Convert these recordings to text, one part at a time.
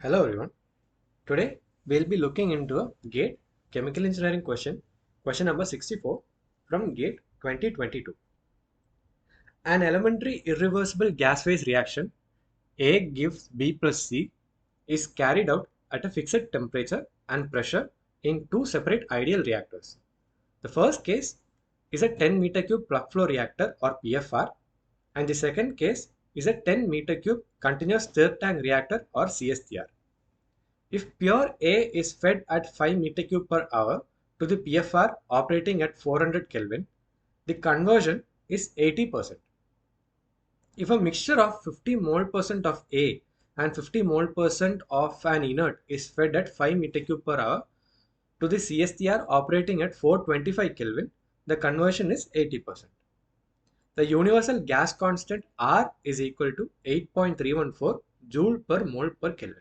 Hello everyone. Today we'll be looking into a GATE chemical engineering question number 64 from GATE 2022. An elementary irreversible gas phase reaction A gives B plus C is carried out at a fixed temperature and pressure in two separate ideal reactors. The first case is a 10 meter cube plug flow reactor or PFR, and the second case is a 10 meter cube continuous stir tank reactor or CSTR. If pure A is fed at 5 meter cube per hour to the PFR operating at 400 Kelvin, the conversion is 80%. If a mixture of 50 mole percent of A and 50 mole percent of an inert is fed at 5 meter cube per hour to the CSTR operating at 425 Kelvin, the conversion is 80%. The universal gas constant R is equal to 8.314 joule per mole per Kelvin.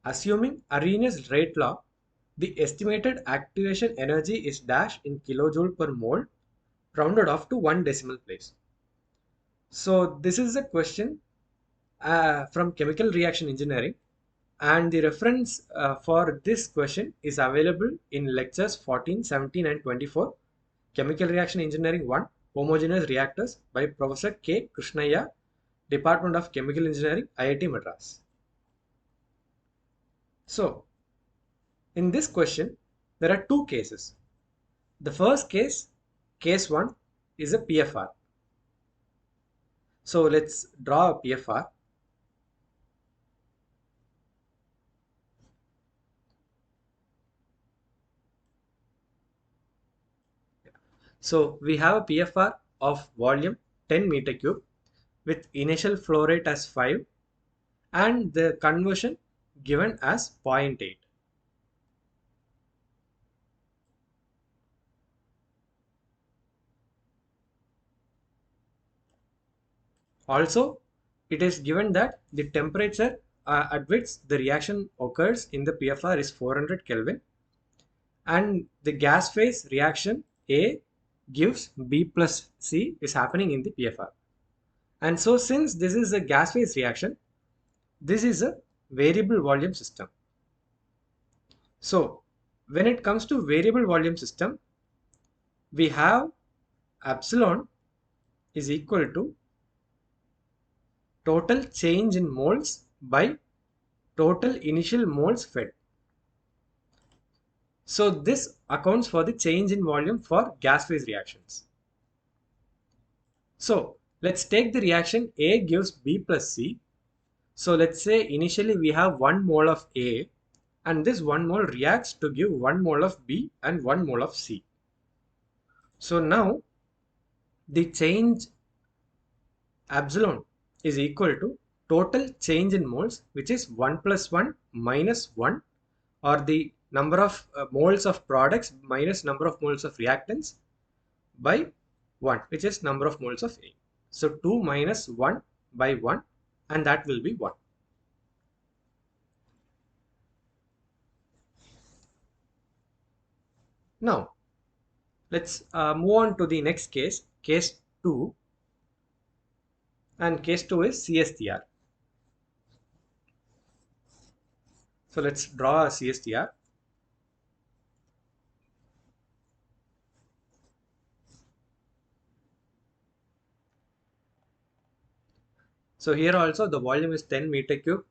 Assuming Arrhenius rate law, the estimated activation energy is dash in kilojoule per mole, rounded off to one decimal place. So this is a question from chemical reaction engineering, and the reference for this question is available in lectures 14, 17 and 24, Chemical Reaction Engineering 1, Homogeneous Reactors by Professor K. Krishnaiah, Department of Chemical Engineering, IIT Madras. So, in this question, there are two cases. The first case, case 1, is a PFR. So, let's draw a PFR. So, we have a PFR of volume 10 meter cube with initial flow rate as 5 and the conversion given as 0.8. Also, it is given that the temperature at which the reaction occurs in the PFR is 400 Kelvin, and the gas phase reaction A gives B plus C is happening in the PFR. And so since this is a gas phase reaction, this is a variable volume system. So when it comes to variable volume system, we have epsilon is equal to total change in moles by total initial moles fed. So this accounts for the change in volume for gas phase reactions. So let's take the reaction A gives B plus C. So let's say initially we have 1 mole of A and this 1 mole reacts to give 1 mole of B and 1 mole of C. So now the change epsilon is equal to total change in moles, which is 1 plus 1 minus 1, or the number of moles of products minus number of moles of reactants by 1, which is number of moles of A. So 2 minus 1 by 1, and that will be 1. Now let's move on to the next case, case 2, and case 2 is CSTR. So let's draw a CSTR. So here also the volume is 10 meter cube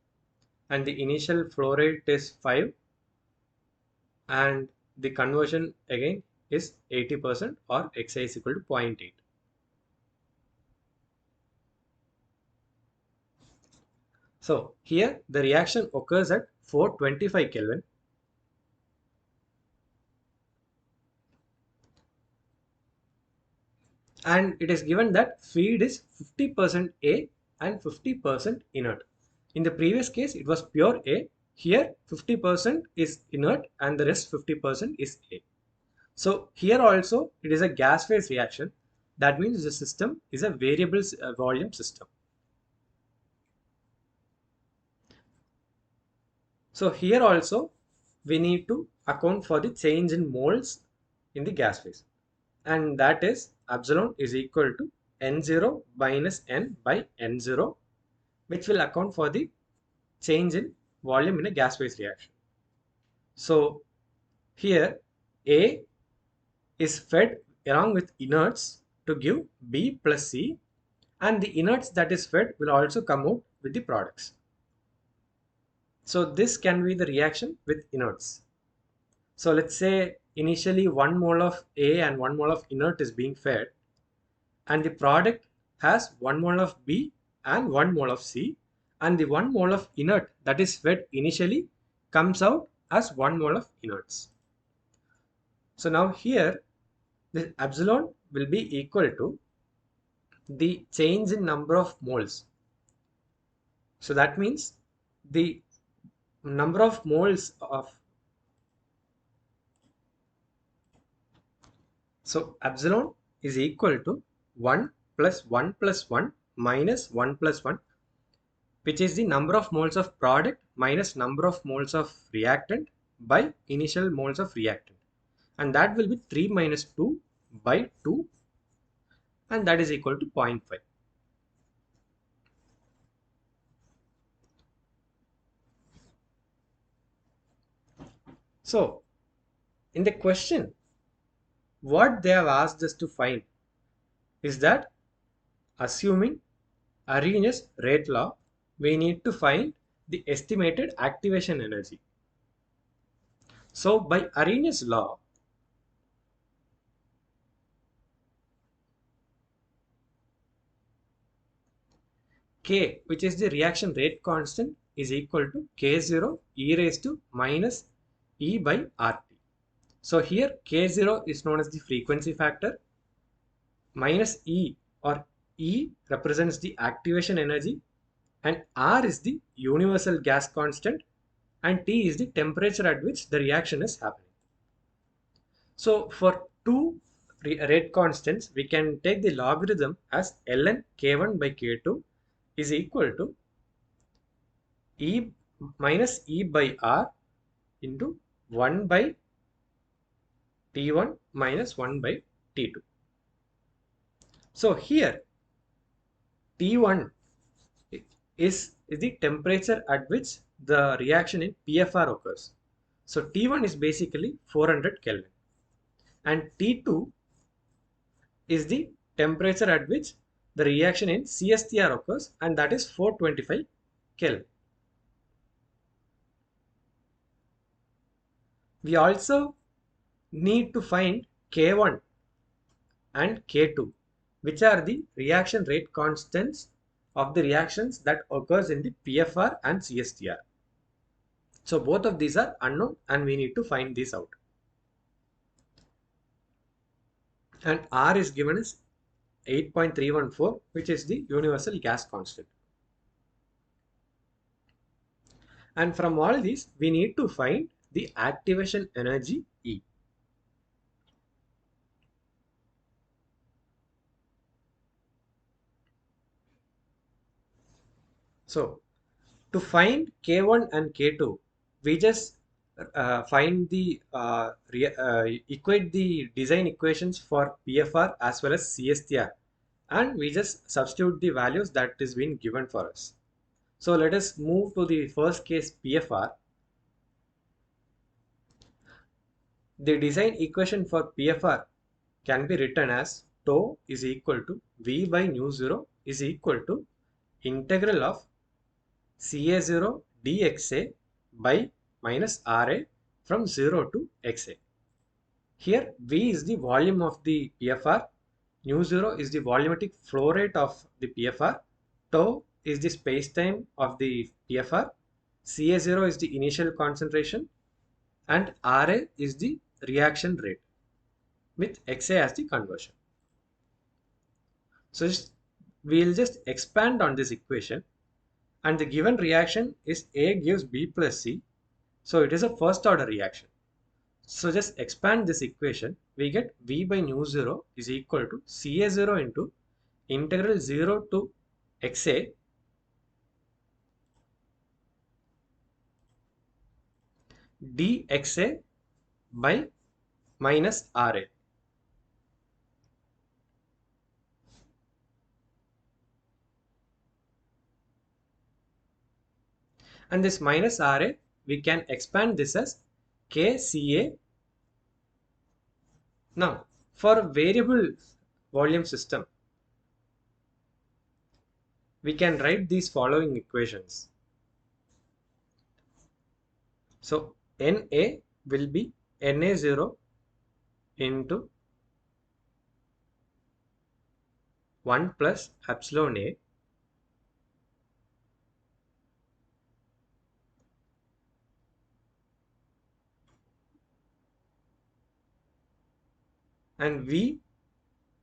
and the initial flow rate is 5 and the conversion again is 80% or Xi is equal to 0.8. So here the reaction occurs at 425 Kelvin. And it is given that feed is 50% A and 50% inert. In the previous case, it was pure A. Here, 50% is inert and the rest 50% is A. So here also, it is a gas phase reaction. That means the system is a variable volume system. So here also, we need to account for the change in moles in the gas phase. And that is epsilon is equal to N0 minus N by N0, which will account for the change in volume in a gas phase reaction. So here A is fed along with inerts to give B plus C, and the inerts that is fed will also come out with the products. So this can be the reaction with inerts. So let's say initially 1 mole of A and 1 mole of inert is being fed, and the product has 1 mole of B and 1 mole of C, and the 1 mole of inert that is fed initially comes out as 1 mole of inerts. So now here the epsilon will be equal to the change in number of moles. So that means the number of moles of, so epsilon is equal to 1 plus 1 plus 1 minus 1 plus 1, which is the number of moles of product minus number of moles of reactant by initial moles of reactant. And that will be 3 minus 2 by 2, and that is equal to 0.5. So in the question, what they have asked us to find is that, assuming Arrhenius rate law, we need to find the estimated activation energy. So by Arrhenius law, K, which is the reaction rate constant, is equal to K0 e raised to minus E by RT. So here K0 is known as the frequency factor, minus E or E represents the activation energy, and R is the universal gas constant, and T is the temperature at which the reaction is happening. So for two rate constants, we can take the logarithm as ln k1 by k2 is equal to E minus E by R into 1 by T1 minus 1 by T2. So here T1 is the temperature at which the reaction in PFR occurs. So T1 is basically 400 Kelvin, and T2 is the temperature at which the reaction in CSTR occurs, and that is 425 Kelvin. We also need to find K1 and K2, which are the reaction rate constants of the reactions that occurs in the PFR and CSTR. So both of these are unknown, and we need to find these out. And R is given as 8.314, which is the universal gas constant. And from all these, we need to find the activation energy E. So to find K1 and K2, we just equate the design equations for PFR as well as CSTR, and we just substitute the values that is being given for us. So let us move to the first case, PFR. The design equation for PFR can be written as tau is equal to V by nu 0 is equal to integral of Ca0 dxa by minus Ra from 0 to xa. Here V is the volume of the PFR, nu 0 is the volumetric flow rate of the PFR, tau is the space-time of the PFR, Ca0 is the initial concentration, and Ra is the reaction rate with xa as the conversion. So we'll just expand on this equation, and the given reaction is A gives B plus C. So it is a first order reaction. So just expand this equation, we get V by nu 0 is equal to Ca0 into integral 0 to xa dxa by minus Ra. And this minus Ra, we can expand this as KCA. Now, for a variable volume system, we can write these following equations. So, Na will be Na0 into 1 plus epsilon A and V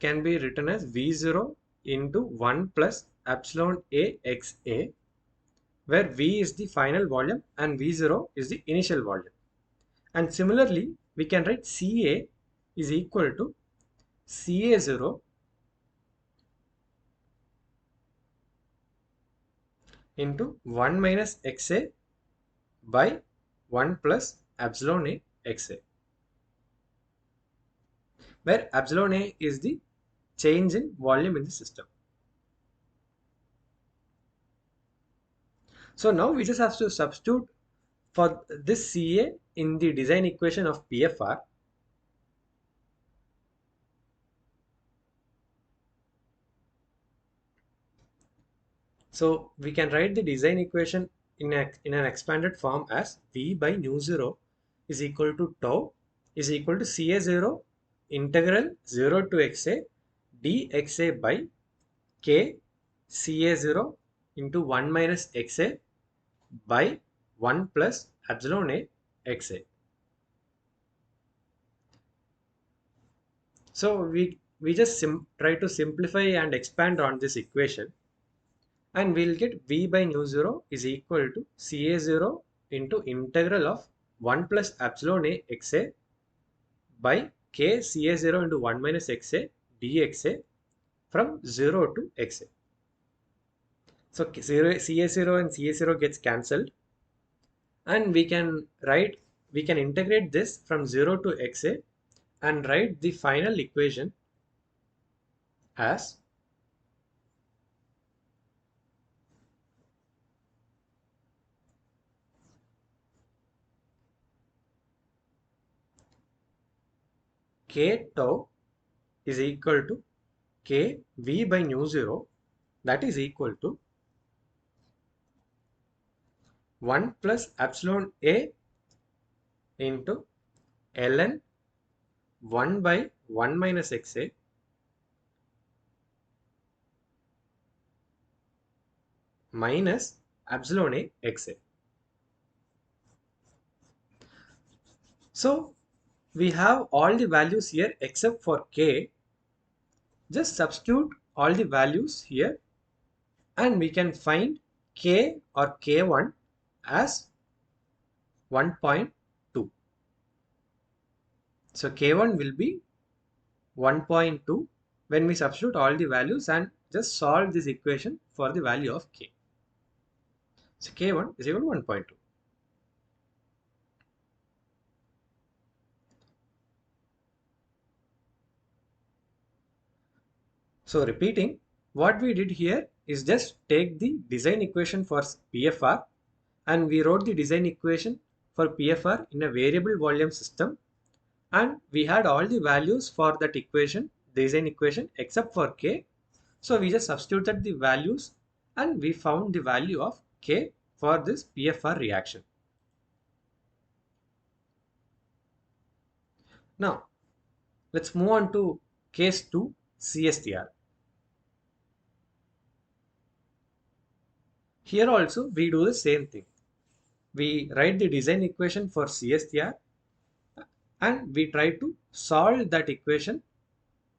can be written as V0 into 1 plus epsilon A XA, where V is the final volume and V0 is the initial volume. And similarly, we can write Ca is equal to Ca0 into 1 minus Xa by 1 plus epsilon A Xa, where epsilon A is the change in volume in the system. So now we just have to substitute for this Ca in the design equation of PFR. So we can write the design equation in an expanded form as V by nu 0 is equal to tau is equal to Ca0 integral 0 to Xa dxa by K Ca0 into 1 minus Xa by 1 plus epsilon A Xa. So we just try to simplify and expand on this equation, and we'll get V by nu 0 is equal to Ca0 into integral of 1 plus epsilon A Xa by K Ca0 into 1 minus Xa dxa from 0 to Xa. So Ca0 and Ca0 gets cancelled, and we can integrate this from 0 to Xa and write the final equation as K tau is equal to K V by nu 0, that is equal to 1 plus epsilon A into ln 1 by 1 minus Xa minus epsilon A Xa. So we have all the values here except for K. Just substitute all the values here and we can find K or K1 as 1.2. So K1 will be 1.2 when we substitute all the values and just solve this equation for the value of K. So K1 is equal to 1.2. So repeating, what we did here is just take the design equation for PFR and we wrote the design equation for PFR in a variable volume system, and we had all the values for that equation, design equation, except for K. So we just substituted the values and we found the value of K for this PFR reaction. Now let's move on to case 2, CSTR. Here also we do the same thing. We write the design equation for CSTR and we try to solve that equation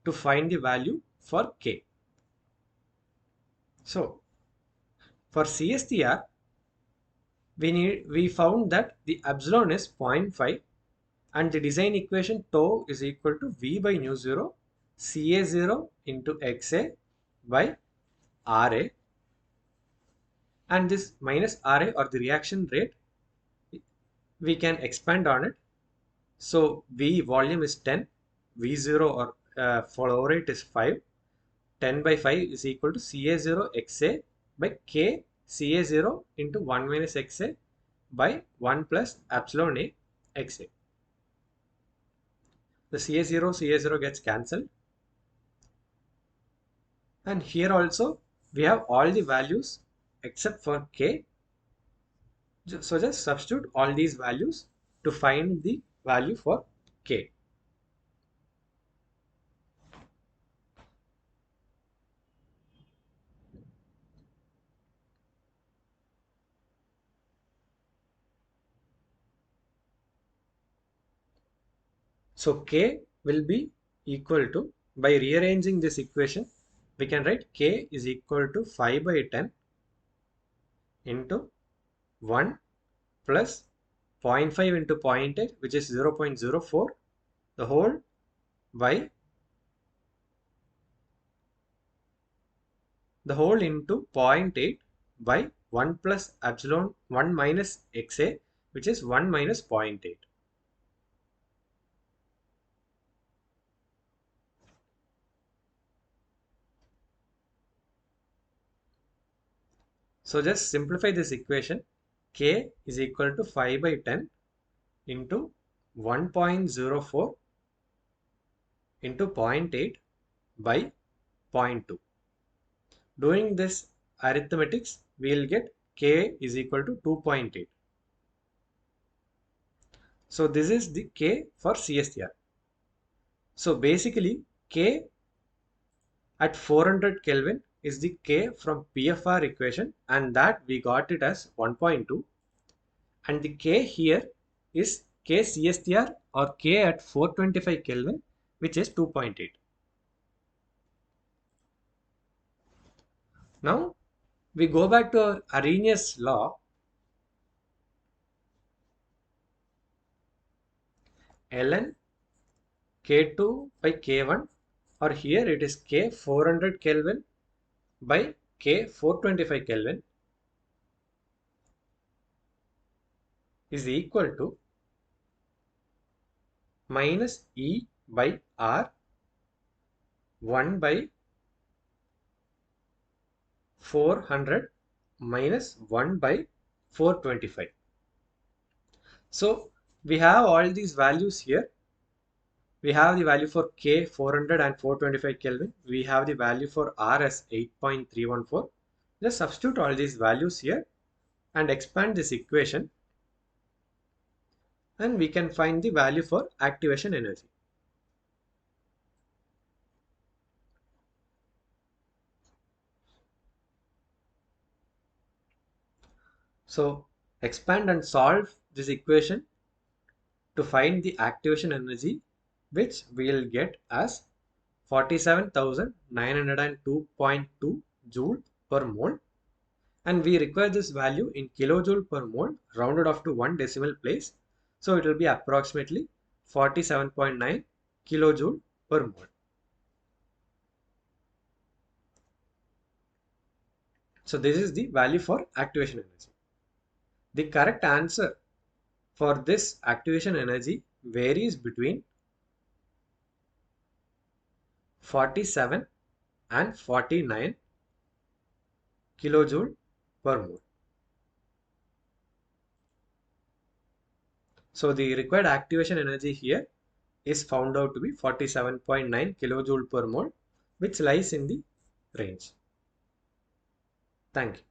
to find the value for K. So for CSTR, we found that the epsilon is 0.5 and the design equation tau is equal to V by nu 0 Ca0 into Xa by Ra, and this minus Ra or the reaction rate, we can expand on it. So V volume is 10, V0 or flow rate is 5, 10 by 5 is equal to Ca0 Xa by K Ca0 into 1 minus Xa by 1 plus epsilon A Xa. The Ca0 gets cancelled. And here also we have all the values except for K. So just substitute all these values to find the value for K. So K will be equal to, by rearranging this equation, we can write K is equal to 5 by 10 into 1 plus 0.5 into 0.8, which is 0.04, the whole by the whole into 0.8 by 1 plus epsilon 1 minus Xa, which is 1 minus 0.8. So just simplify this equation. K is equal to 5 by 10 into 1.04 into 0.8 by 0.2. Doing this arithmetics, we will get K is equal to 2.8. So this is the K for CSTR. So basically K at 400 Kelvin is the K from PFR equation, and that we got it as 1.2. And the K here is K CSTR or K at 425 Kelvin, which is 2.8. Now we go back to our Arrhenius law. Ln K2 by K1, or here it is K 400 Kelvin by K 425 Kelvin, is equal to minus E by R 1 by 400 minus 1 by 425. So we have all these values here. We have the value for K 400 and 425 Kelvin. We have the value for R as 8.314. Just substitute all these values here and expand this equation, and we can find the value for activation energy. So expand and solve this equation to find the activation energy, which we will get as 47,902.2 joule per mole, and we require this value in kilojoule per mole rounded off to one decimal place, so it will be approximately 47.9 kilojoule per mole. So this is the value for activation energy. The correct answer for this activation energy varies between 47 and 49 kilojoule per mole. So the required activation energy here is found out to be 47.9 kilojoule per mole, which lies in the range. Thank you.